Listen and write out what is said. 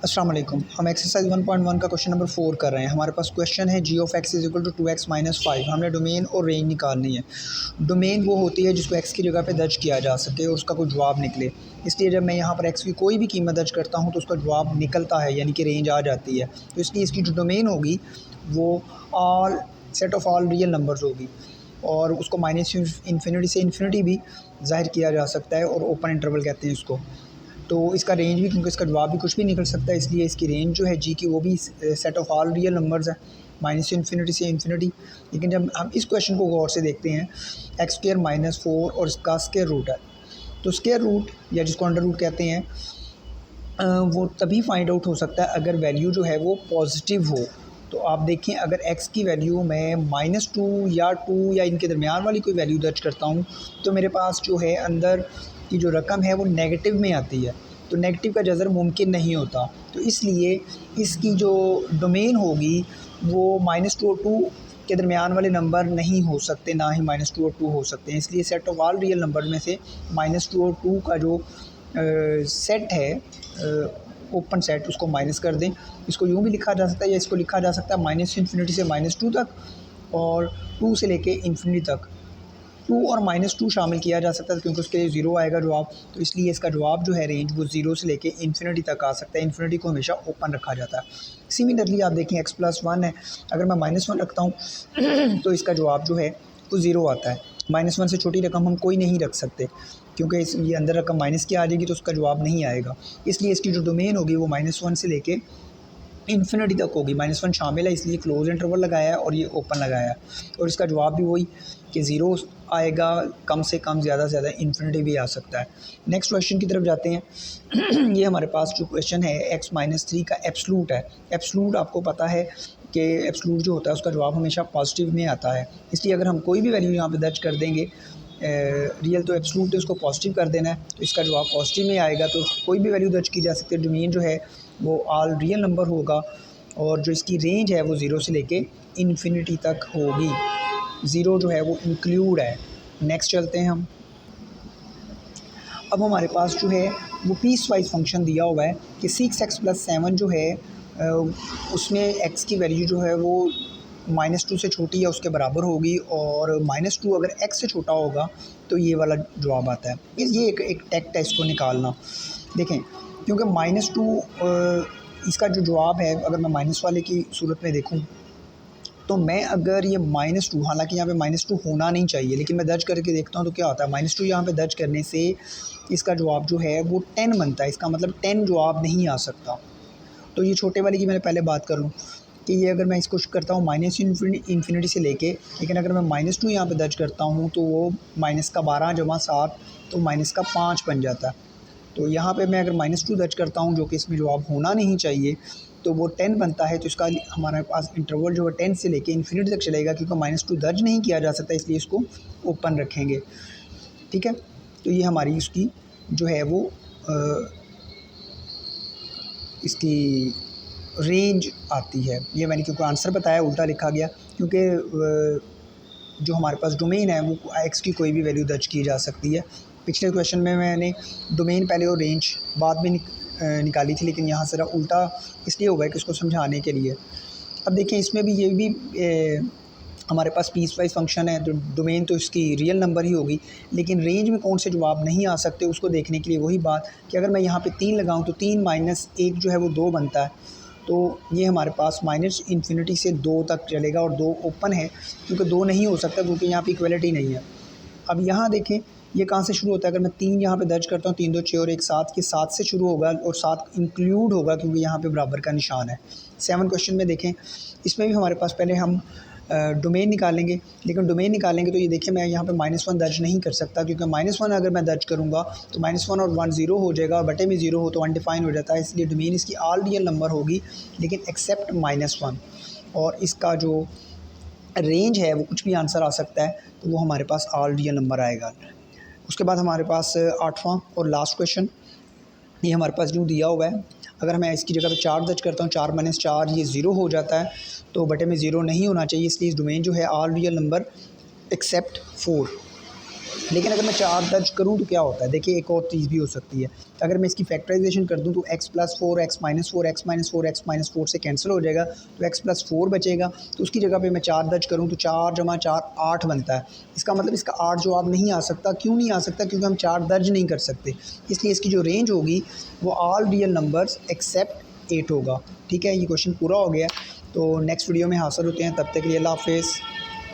अस्सलाम वालेकुम। हम एक्सरसाइज 1.1 का क्वेश्चन नंबर 4 कर रहे हैं। हमारे पास क्वेश्चन है g of x is equal to 2x minus 5। हमने डोमेन और रेंज निकालनी है। डोमेन वो होती है जिसको एक्स की जगह पे दर्ज किया जा सके और उसका कोई जवाब निकले। इसलिए जब मैं यहाँ पर एक्स की कोई भी कीमत दर्ज करता हूँ तो उसका जवाब निकलता है, यानी कि रेंज आ जाती है। तो इसलिए इसकी जो डोमेन होगी वो all set of all real numbers होगी और उसको माइनस इन्फिनिटी से इन्फिनिटी भी ज़ाहिर किया जा सकता है और ओपन इंटरवल कहते हैं इसको। तो इसका रेंज भी, क्योंकि इसका जवाब भी कुछ भी निकल सकता है, इसलिए इसकी रेंज जो है जी की वो भी set of all real numbers है, माइनस इन्फिनिटी से इन्फिनिटी। लेकिन जब हम इस क्वेश्चन को गौर से देखते हैं, एक्स स्क्वायर माइनस 4 और इसका स्क्वायर रूट है, तो स्क्वायर रूट या जिसको अंडर रूट कहते हैं वो तभी फाइंड आउट हो सकता है अगर वैल्यू जो है वो पॉजिटिव हो। तो आप देखें, अगर x की वैल्यू मैं -2 या 2 या इनके दरमियान वाली कोई वैल्यू दर्ज करता हूँ तो मेरे पास जो है अंदर की जो रकम है वो नेगेटिव में आती है। तो नेगेटिव का जज़र मुमकिन नहीं होता, तो इसलिए इसकी जो डोमेन होगी वो -2 और 2 के दरमियान वाले नंबर नहीं हो सकते, ना ही -2 और 2 हो सकते हैं। इसलिए set of all real number में से -2 और 2 का जो सेट है ओपन सेट, उसको माइनस कर दें। इसको यूँ भी लिखा जा सकता है या इसको लिखा जा सकता है माइनस इन्फिनिटी से -2 तक और 2 से लेके इन्फिनिटी तक 2 और -2 शामिल किया जा सकता है, क्योंकि उसके लिए 0 आएगा जवाब। तो इसलिए इसका जवाब जो है रेंज वो 0 से लेके इन्फिनिटी तक आ सकता है। इन्फिनिटी को हमेशा ओपन रखा जाता है। सिमिलरली आप देखें x+1 है, अगर मैं -1 रखता हूँ तो इसका जवाब जो है वो 0 आता है। -1 से छोटी रकम हम कोई नहीं रख सकते, क्योंकि ये अंदर रकम माइनस की आ जाएगी तो उसका जवाब नहीं आएगा। इसलिए इसकी जो डोमेन होगी वो -1 से लेके इन्फिनिटी तक होगी। -1 शामिल है, इसलिए क्लोज इंटरवल लगाया है और ये ओपन लगाया है। और इसका जवाब भी वही कि 0 आएगा, कम से कम, ज़्यादा से ज़्यादा इन्फिनिटी भी आ सकता है। नेक्स्ट क्वेश्चन की तरफ जाते हैं। ये हमारे पास जो क्वेश्चन है x-3 का एब्सलूट है। एब्सलूट आपको पता है कि एब्सलूट जो होता है उसका जवाब हमेशा पॉजिटिव में आता है। इसलिए अगर हम कोई भी वैल्यू यहाँ पे दर्ज कर देंगे, रियल तो एब्सलूट है, उसको पॉजिटिव कर देना है, तो इसका जवाब पॉजिटिव में आएगा। तो कोई भी वैल्यू दर्ज की जा सकती है। डोमेन जो है वो ऑल रियल नंबर होगा और जो इसकी रेंज है वो 0 से लेके इन्फिनिटी तक होगी। 0 जो है वो इंक्लूड है। नेक्स्ट चलते हैं हम। अब हमारे पास जो है वो पीस वाइज फंक्शन दिया हुआ है कि 6x + 7 जो है उसमें x की वैल्यू जो है वो -2 से छोटी या उसके बराबर होगी और -2 अगर x से छोटा होगा तो ये वाला जवाब आता है। ये एक टेक्ट है इसको निकालना। देखें, क्योंकि -2 इसका जो जवाब है, अगर मैं माइनस वाले की सूरत में देखूं तो मैं अगर ये -2, हालांकि यहाँ पे -2 होना नहीं चाहिए, लेकिन मैं दर्ज करके देखता हूँ तो क्या होता है, -2 यहाँ पे दर्ज करने से इसका जवाब जो है वो 10 बनता है। इसका मतलब 10 जवाब नहीं आ सकता। तो ये छोटे वाले की मैंने पहले बात कर लूँ कि ये अगर मैं इसको करता हूँ माइनस इन्फिनिटी से लेके, लेकिन अगर मैं -2 यहाँ पे दर्ज करता हूँ तो वो -12 + 7 तो -5 बन जाता है। तो यहाँ पे मैं अगर -2 दर्ज करता हूँ जो कि इसमें जवाब होना नहीं चाहिए, तो वो 10 बनता है। तो इसका हमारे पास इंटरवल जो है 10 से लेके इन्फिनिटी तक चलेगा, क्योंकि -2 दर्ज नहीं किया जा सकता, इसलिए इसको ओपन रखेंगे। ठीक है, तो ये हमारी इसकी जो है वो इसकी रेंज आती है। ये मैंने क्योंकि आंसर बताया उल्टा लिखा गया, क्योंकि जो हमारे पास डोमेन है वो एक्स की कोई भी वैल्यू दर्ज की जा सकती है। पिछले क्वेश्चन में मैंने डोमेन पहले और रेंज बाद में निकाली थी, लेकिन यहाँ ज़रा उल्टा इसलिए होगा कि उसको समझाने के लिए। अब देखें, इसमें भी ये भी हमारे पास पीस वाइज फंक्शन है, तो डोमेन तो इसकी रियल नंबर ही होगी, लेकिन रेंज में कौन से जवाब नहीं आ सकते उसको देखने के लिए वही बात कि अगर मैं यहाँ पे 3 लगाऊँ तो 3 - 1 जो है वो 2 बनता है। तो ये हमारे पास -इन्फिनिटी से 2 तक चलेगा और 2 ओपन है, क्योंकि 2 नहीं हो सकता, क्योंकि यहाँ पे इक्वलिटी नहीं है। अब यहाँ देखें ये कहाँ से शुरू होता है। अगर मैं 3 यहाँ पे दर्ज करता हूँ, 3 2 6 और 1 7 के 7 से शुरू होगा और 7 इंक्लूड होगा, क्योंकि यहाँ पे बराबर का निशान है। 7 क्वेश्चन में देखें, इसमें भी हमारे पास पहले हम डोमेन निकालेंगे, लेकिन डोमेन निकालेंगे तो ये देखिए मैं यहाँ पे -1 दर्ज नहीं कर सकता, क्योंकि -1 अगर मैं दर्ज करूँगा तो -1 और 1 0 हो जाएगा और बटे में 0 हो तो अनडिफाइन हो जाता है। इसलिए डोमेन इसकी ऑल रियल नंबर होगी, लेकिन एक्सेप्ट -1, और इसका जो रेंज है वो कुछ भी आंसर आ सकता है, तो वो हमारे पास ऑल रियल नंबर आएगा। उसके बाद हमारे पास 8वां और लास्ट क्वेश्चन, ये हमारे पास यूँ दिया हुआ है। अगर मैं इसकी जगह पे 4 दर्ज करता हूँ, 4 - 4 ये 0 हो जाता है, तो बटे में 0 नहीं होना चाहिए, इसलिए इस डोमेन जो है ऑल रियल नंबर एक्सेप्ट 4। लेकिन अगर मैं 4 दर्ज करूँ तो क्या होता है, देखिए एक और चीज़ भी हो सकती है। अगर मैं इसकी फैक्टराइजेशन कर दूँ तो x+4 x-4 x-4 x-4 से कैंसिल हो जाएगा, तो x+4 बचेगा। तो उसकी जगह पे मैं 4 दर्ज करूँ तो 4 जमा 4 8 बनता है। इसका मतलब इसका 8 जवाब नहीं आ सकता। क्यों नहीं आ सकता? क्योंकि हम 4 दर्ज नहीं कर सकते। इसलिए इसकी जो रेंज होगी वो ऑल रियल नंबर्स एक्सेप्ट 8 होगा। ठीक है, ये क्वेश्चन पूरा हो गया। तो नेक्स्ट वीडियो में हासिल होते हैं, तब तक के लिए अल्लाह हाफ़िज़।